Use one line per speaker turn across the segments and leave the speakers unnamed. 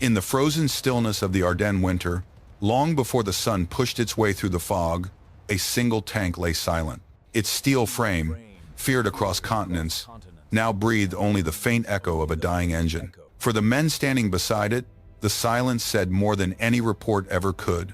In the frozen stillness of the Ardennes winter, long before the sun pushed its way through the fog, a single tank lay silent. Its steel frame, feared across continents, now breathed only the faint echo of a dying engine. For the men standing beside it, the silence said more than any report ever could.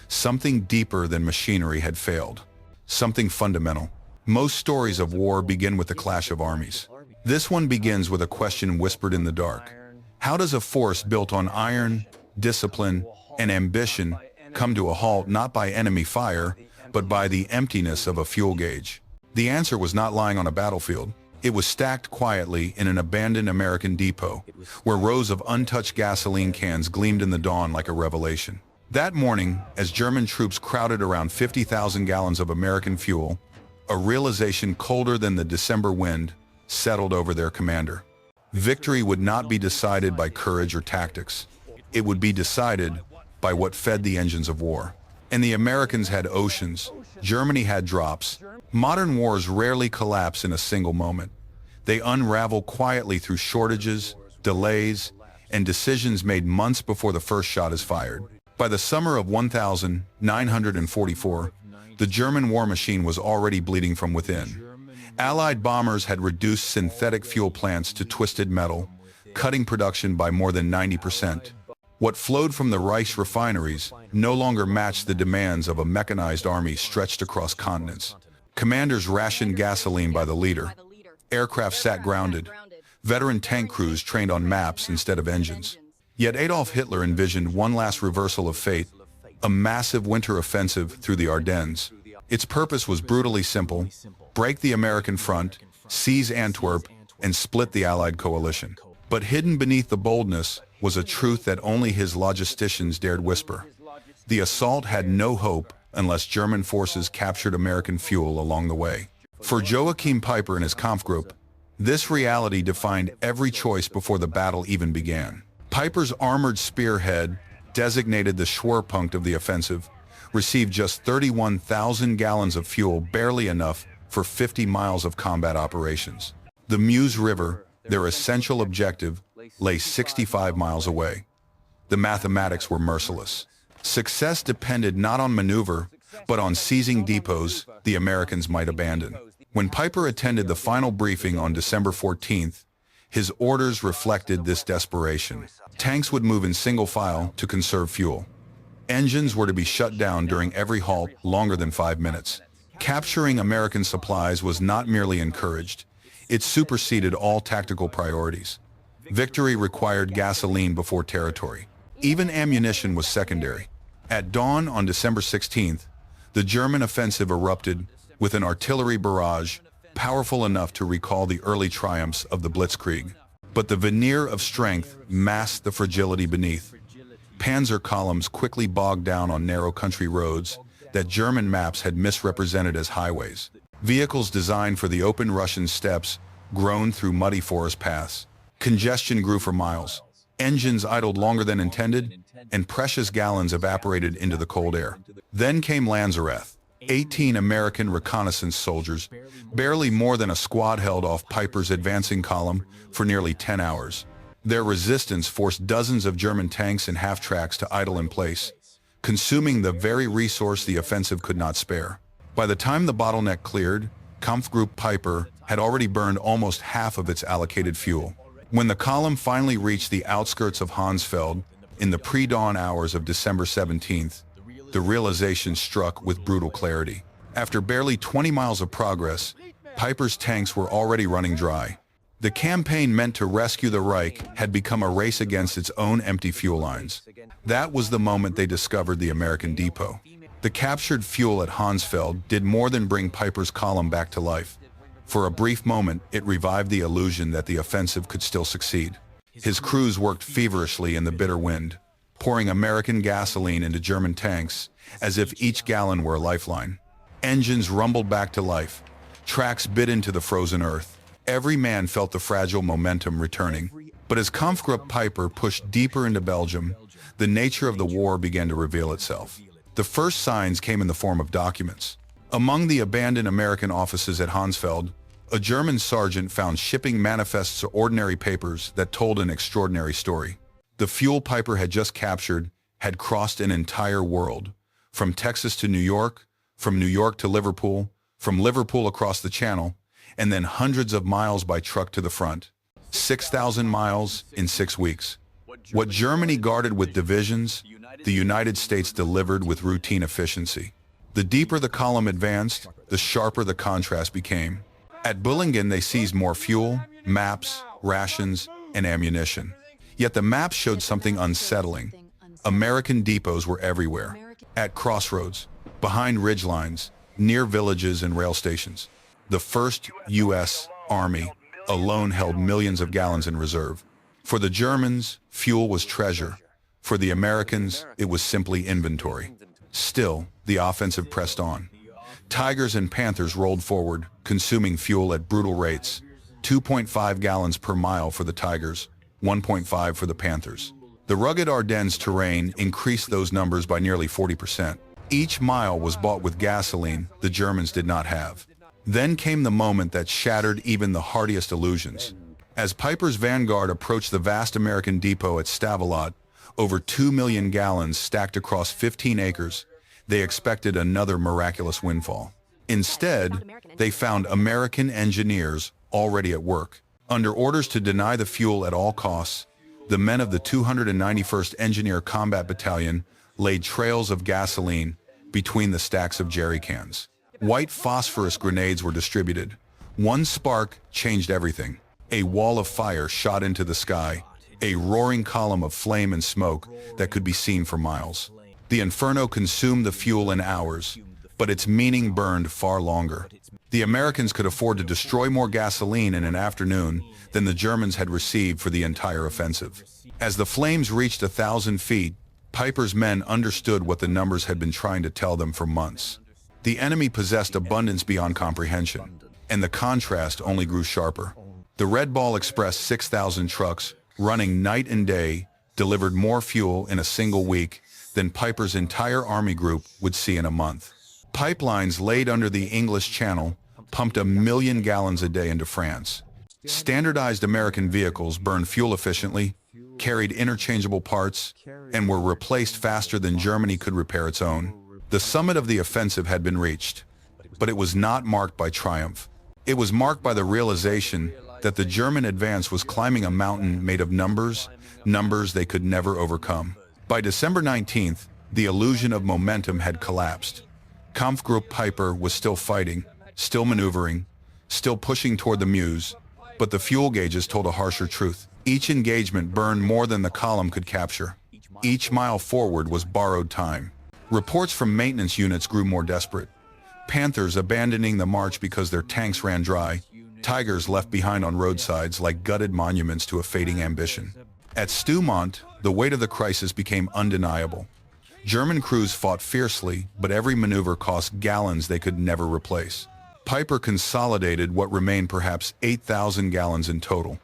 Something deeper than machinery had failed. Something fundamental. Most stories of war begin with the clash of armies. This one begins with a question whispered in the dark. How does a force built on iron, discipline, and ambition come to a halt not by enemy fire, but by the emptiness of a fuel gauge? The answer was not lying on a battlefield. It was stacked quietly in an abandoned American depot, where rows of untouched gasoline cans gleamed in the dawn like a revelation. That morning, as German troops crowded around 50,000 gallons of American fuel, a realization colder than the December wind settled over their commander. Victory would not be decided by courage or tactics. It would be decided by what fed the engines of war. And the Americans had oceans, Germany had drops. Modern wars rarely collapse in a single moment. They unravel quietly through shortages, delays, and decisions made months before the first shot is fired. By the summer of 1944, the German war machine was already bleeding from within. Allied bombers had reduced synthetic fuel plants to twisted metal, cutting production by more than 90%. What flowed from the Reich's refineries no longer matched the demands of a mechanized army stretched across continents. Commanders rationed gasoline by the liter. Aircraft sat grounded. Veteran tank crews trained on maps instead of engines. Yet Adolf Hitler envisioned one last reversal of fate, a massive winter offensive through the Ardennes. Its purpose was brutally simple: break the American front, seize Antwerp, and split the Allied coalition. But hidden beneath the boldness was a truth that only his logisticians dared whisper. The assault had no hope unless German forces captured American fuel along the way. For Joachim Peiper and his Kampfgruppe, this reality defined every choice before the battle even began. Peiper's armored spearhead, designated the Schwerpunkt of the offensive, received just 31,000 gallons of fuel, barely enough for 50 miles of combat operations. The Meuse River, their essential objective, lay 65 miles away. The mathematics were merciless. Success depended not on maneuver, but on seizing depots the Americans might abandon. When Peiper attended the final briefing on December 14th, his orders reflected this desperation. Tanks would move in single file to conserve fuel. Engines were to be shut down during every halt longer than 5 minutes. Capturing American supplies was not merely encouraged, it superseded all tactical priorities. Victory required gasoline before territory. Even ammunition was secondary. At dawn on December 16th, the German offensive erupted with an artillery barrage powerful enough to recall the early triumphs of the Blitzkrieg. But the veneer of strength masked the fragility beneath. Panzer columns quickly bogged down on narrow country roads that German maps had misrepresented as highways. Vehicles designed for the open Russian steppes groaned through muddy forest paths. Congestion grew for miles. Engines idled longer than intended, and precious gallons evaporated into the cold air. Then came Lanzareth. 18 American reconnaissance soldiers, barely more than a squad, held off Peiper's advancing column for nearly 10 hours. Their resistance forced dozens of German tanks and half-tracks to idle in place, consuming the very resource the offensive could not spare. By the time the bottleneck cleared, Kampfgruppe Peiper had already burned almost half of its allocated fuel. When the column finally reached the outskirts of Honsfeld in the pre-dawn hours of December 17th, the realization struck with brutal clarity. After barely 20 miles of progress, Peiper's tanks were already running dry. The campaign meant to rescue the Reich had become a race against its own empty fuel lines. That was the moment they discovered the American depot. The captured fuel at Honsfeld did more than bring Peiper's column back to life. For a brief moment, it revived the illusion that the offensive could still succeed. His crews worked feverishly in the bitter wind, pouring American gasoline into German tanks as if each gallon were a lifeline. Engines rumbled back to life. Tracks bit into the frozen earth. Every man felt the fragile momentum returning. But as Kampfgruppe Peiper pushed deeper into Belgium, the nature of the war began to reveal itself. The first signs came in the form of documents. Among the abandoned American offices at Honsfeld, a German sergeant found shipping manifests or ordinary papers that told an extraordinary story. The fuel Peiper had just captured had crossed an entire world, from Texas to New York, from New York to Liverpool, from Liverpool across the Channel, and then hundreds of miles by truck to the front. 6,000 miles in 6 weeks. What Germany guarded with divisions, the United States delivered with routine efficiency. The deeper the column advanced, the sharper the contrast became. At Bulge they seized more fuel, maps, rations, and ammunition. Yet the maps showed something unsettling. American depots were everywhere. At crossroads, behind ridgelines, near villages and rail stations. The 1st U.S. Army alone held millions of gallons in reserve. For the Germans, fuel was treasure. For the Americans, it was simply inventory. Still, the offensive pressed on. Tigers and Panthers rolled forward, consuming fuel at brutal rates. 2.5 gallons per mile for the Tigers, 1.5 for the Panthers. The rugged Ardennes terrain increased those numbers by nearly 40%. Each mile was bought with gasoline the Germans did not have. Then came the moment that shattered even the hardiest illusions. As Peiper's vanguard approached the vast American depot at Stavelot, over 2 million gallons stacked across 15 acres, they expected another miraculous windfall. Instead, they found American engineers already at work. Under orders to deny the fuel at all costs, the men of the 291st Engineer Combat Battalion laid trails of gasoline between the stacks of jerry cans. White phosphorus grenades were distributed. One spark changed everything. A wall of fire shot into the sky, a roaring column of flame and smoke that could be seen for miles. The inferno consumed the fuel in hours, but its meaning burned far longer. The Americans could afford to destroy more gasoline in an afternoon than the Germans had received for the entire offensive. As the flames reached 1,000 feet, Peiper's men understood what the numbers had been trying to tell them for months. The enemy possessed abundance beyond comprehension, and the contrast only grew sharper. The Red Ball Express 6,000 trucks, running night and day, delivered more fuel in a single week than Peiper's entire army group would see in a month. Pipelines laid under the English Channel pumped 1 million gallons a day into France. Standardized American vehicles burned fuel efficiently, carried interchangeable parts, and were replaced faster than Germany could repair its own. The summit of the offensive had been reached, but it was not marked by triumph. It was marked by the realization that the German advance was climbing a mountain made of numbers they could never overcome. By December 19th, the illusion of momentum had collapsed. Kampfgruppe Peiper was still fighting, still maneuvering, still pushing toward the Meuse, but the fuel gauges told a harsher truth. Each engagement burned more than the column could capture. Each mile forward was borrowed time. Reports from maintenance units grew more desperate. Panthers abandoning the march because their tanks ran dry, Tigers left behind on roadsides like gutted monuments to a fading ambition. At Stoumont, the weight of the crisis became undeniable. German crews fought fiercely, but every maneuver cost gallons they could never replace. Peiper consolidated what remained perhaps 8,000 gallons in total.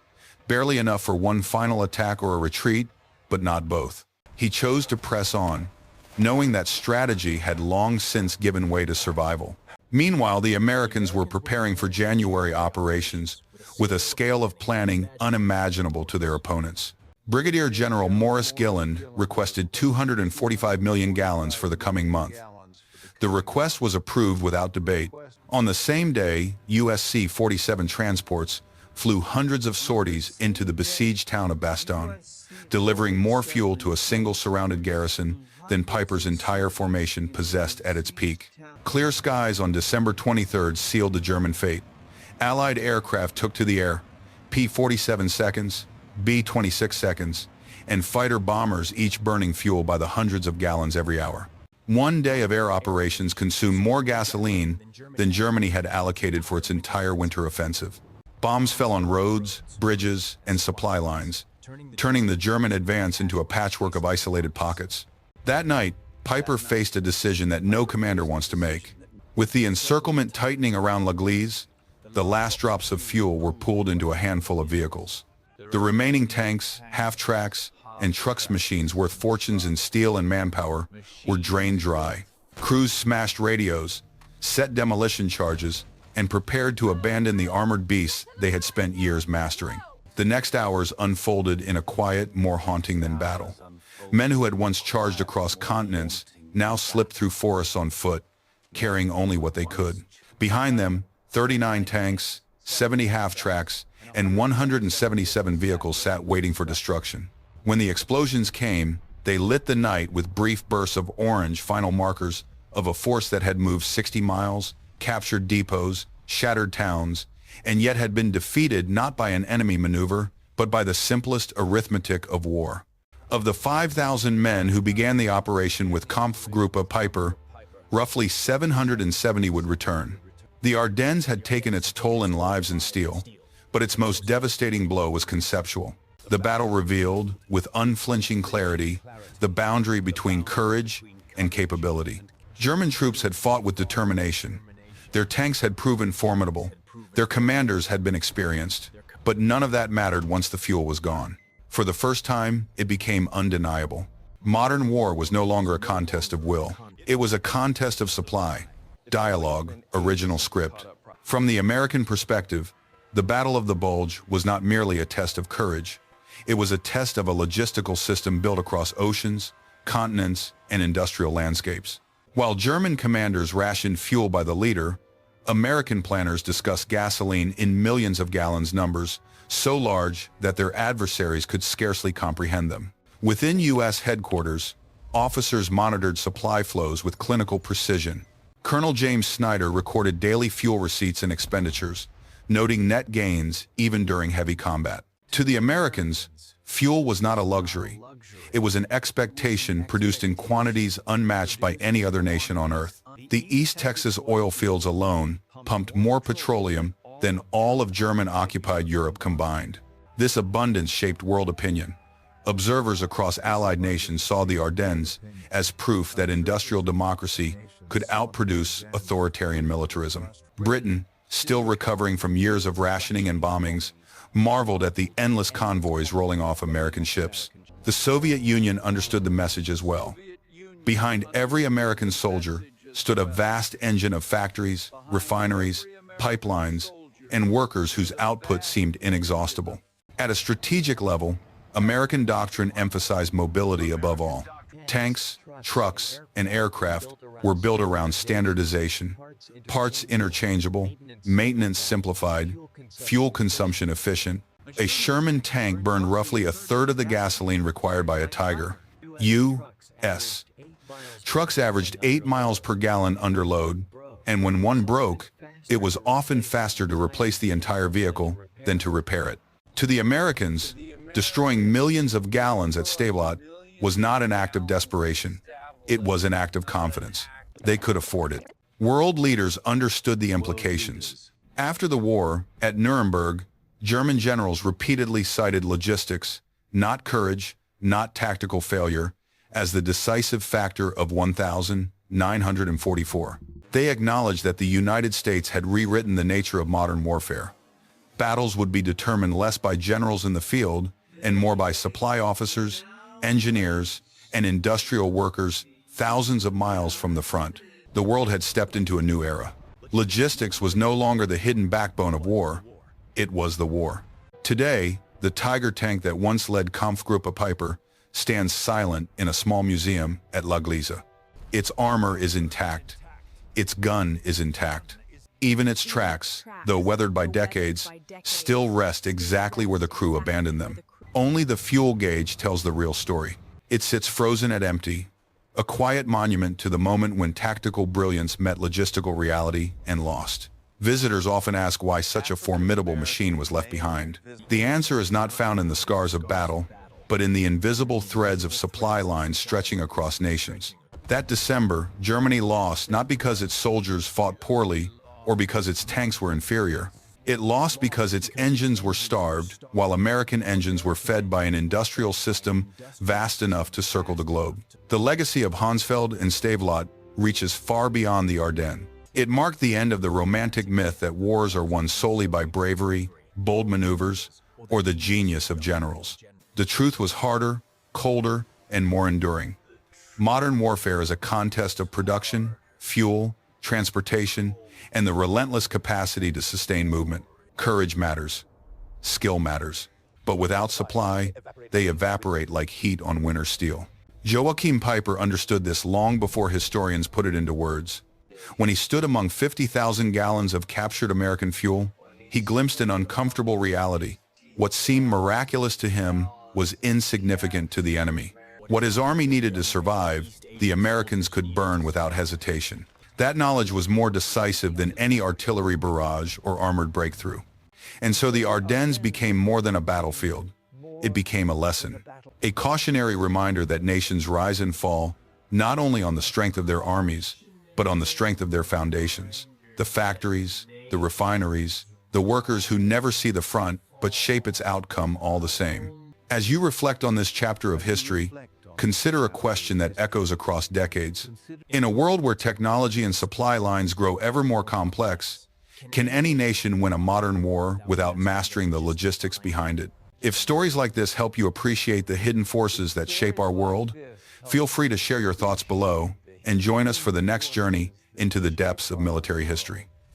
Barely enough for one final attack or a retreat, but not both. He chose to press on, knowing that strategy had long since given way to survival. Meanwhile, the Americans were preparing for January operations with a scale of planning unimaginable to their opponents. Brigadier General Maurice Gilland requested 245 million gallons for the coming month. The request was approved without debate. On the same day, USC-47 transports flew hundreds of sorties into the besieged town of Bastogne, delivering more fuel to a single surrounded garrison than Peiper's entire formation possessed at its peak. Clear skies on December 23rd sealed the German fate. Allied aircraft took to the air, P-47 seconds, B-26 seconds, and fighter bombers each burning fuel by the hundreds of gallons every hour. One day of air operations consumed more gasoline than Germany had allocated for its entire winter offensive. Bombs fell on roads, bridges, and supply lines, turning the German advance into a patchwork of isolated pockets. That night, Peiper faced a decision that no commander wants to make. With the encirclement tightening around L'Église, the last drops of fuel were pooled into a handful of vehicles. The remaining tanks, half-tracks, and trucks machines worth fortunes in steel and manpower were drained dry. Crews smashed radios, set demolition charges, and prepared to abandon the armored beasts they had spent years mastering. The next hours unfolded in a quiet more haunting than battle. Men who had once charged across continents now slipped through forests on foot, carrying only what they could. Behind them, 39 tanks, 70 half-tracks, and 177 vehicles sat waiting for destruction. When the explosions came, they lit the night with brief bursts of orange, final markers of a force that had moved 60 miles, captured depots, shattered towns, and yet had been defeated not by an enemy maneuver, but by the simplest arithmetic of war. Of the 5,000 men who began the operation with Kampfgruppe Peiper, roughly 770 would return. The Ardennes had taken its toll in lives and steel, but its most devastating blow was conceptual. The battle revealed, with unflinching clarity, the boundary between courage and capability. German troops had fought with determination. Their tanks had proven formidable. Their commanders had been experienced. But none of that mattered once the fuel was gone. For the first time, it became undeniable. Modern war was no longer a contest of will. It was a contest of supply, dialogue, original script. From the American perspective, the Battle of the Bulge was not merely a test of courage. It was a test of a logistical system built across oceans, continents, and industrial landscapes. While German commanders rationed fuel by the liter, American planners discussed gasoline in millions of gallons, numbers so large that their adversaries could scarcely comprehend them. Within U.S. headquarters, officers monitored supply flows with clinical precision. Colonel James Snyder recorded daily fuel receipts and expenditures, noting net gains even during heavy combat. To the Americans, fuel was not a luxury. It was an expectation produced in quantities unmatched by any other nation on Earth. The East Texas oil fields alone pumped more petroleum than all of German-occupied Europe combined. This abundance shaped world opinion. Observers across Allied nations saw the Ardennes as proof that industrial democracy could outproduce authoritarian militarism. Britain, still recovering from years of rationing and bombings, marveled at the endless convoys rolling off American ships. The Soviet Union understood the message as well. Behind every American soldier stood a vast engine of factories, refineries, pipelines, and workers whose output seemed inexhaustible. At a strategic level, American doctrine emphasized mobility above all. Tanks, trucks, and aircraft were built around standardization, parts interchangeable, maintenance simplified, fuel consumption efficient. A Sherman tank burned roughly a third of the gasoline required by a Tiger. U.S. Trucks averaged 8 miles per gallon under load, and when one broke, it was often faster to replace the entire vehicle than to repair it. To the Americans, destroying millions of gallons at Stavelot was not an act of desperation. It was an act of confidence. They could afford it. World leaders understood the implications. After the war, at Nuremberg, German generals repeatedly cited logistics, not courage, not tactical failure, as the decisive factor of 1944. They acknowledged that the United States had rewritten the nature of modern warfare. Battles would be determined less by generals in the field and more by supply officers, engineers, and industrial workers thousands of miles from the front. The world had stepped into a new era. Logistics was no longer the hidden backbone of war. It was the war. Today, the Tiger tank that once led Kampfgruppe Peiper stands silent in a small museum at La Gliese. Its armor is intact. Its gun is intact. Even its tracks, though weathered by decades, still rest exactly where the crew abandoned them. Only the fuel gauge tells the real story. It sits frozen at empty, a quiet monument to the moment when tactical brilliance met logistical reality and lost. Visitors often ask why such a formidable machine was left behind. The answer is not found in the scars of battle, but in the invisible threads of supply lines stretching across nations. That December, Germany lost not because its soldiers fought poorly or because its tanks were inferior. It lost because its engines were starved, while American engines were fed by an industrial system vast enough to circle the globe. The legacy of Honsfeld and Stavelot reaches far beyond the Ardennes. It marked the end of the romantic myth that wars are won solely by bravery, bold maneuvers, or the genius of generals. The truth was harder, colder, and more enduring. Modern warfare is a contest of production, fuel, transportation, and the relentless capacity to sustain movement. Courage matters. Skill matters. but without supply, they evaporate like heat on winter steel. Joachim Peiper understood this long before historians put it into words. When he stood among 50,000 gallons of captured American fuel, he glimpsed an uncomfortable reality. What seemed miraculous to him was insignificant to the enemy. What his army needed to survive, the Americans could burn without hesitation. That knowledge was more decisive than any artillery barrage or armored breakthrough. And so the Ardennes became more than a battlefield. It became a lesson, a cautionary reminder that nations rise and fall, not only on the strength of their armies, but on the strength of their foundations, the factories, the refineries, the workers who never see the front but shape its outcome all the same. As you reflect on this chapter of history, consider a question that echoes across decades. In a world where technology and supply lines grow ever more complex, can any nation win a modern war without mastering the logistics behind it? If stories like this help you appreciate the hidden forces that shape our world, feel free to share your thoughts below and join us for the next journey into the depths of military history.